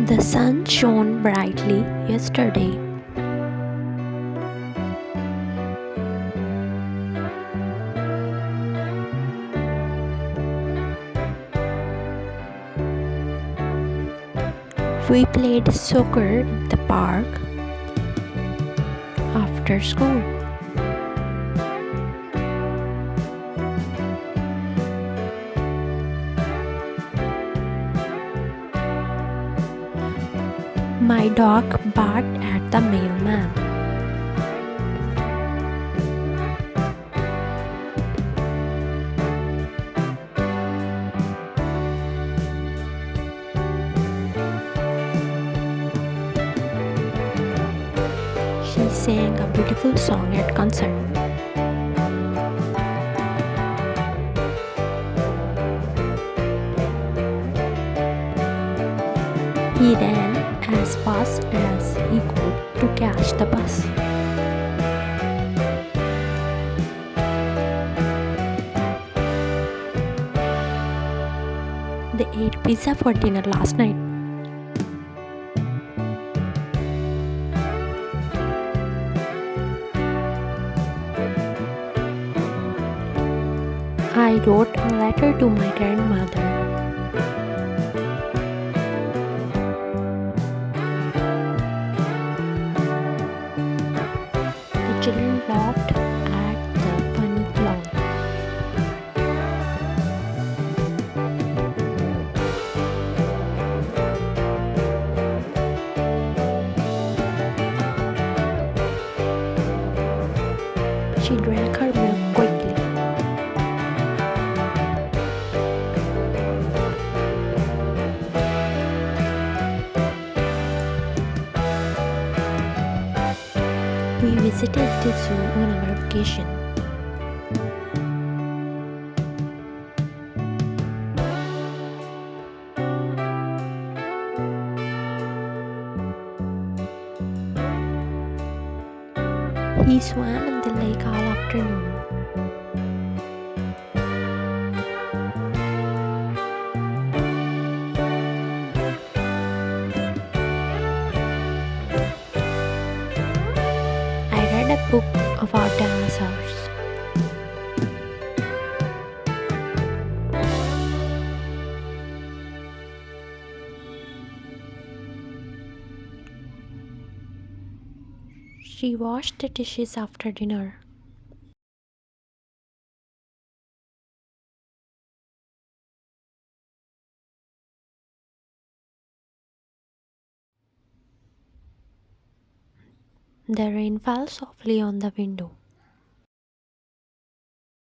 The sun shone brightly yesterday. We played soccer in the park after school. My dog barked at the mailman. She sang a beautiful song at concert. He ran as fast as he could to catch the bus. They ate pizza for dinner last night. I wrote a letter to my grandmother. The children laughed at the funny clown. She drank her milk quickly. We visited the zoo on our vacation. He swam in the lake all afternoon. I read a book about dinosaurs. She washed the dishes after dinner. The rain fell softly on the window.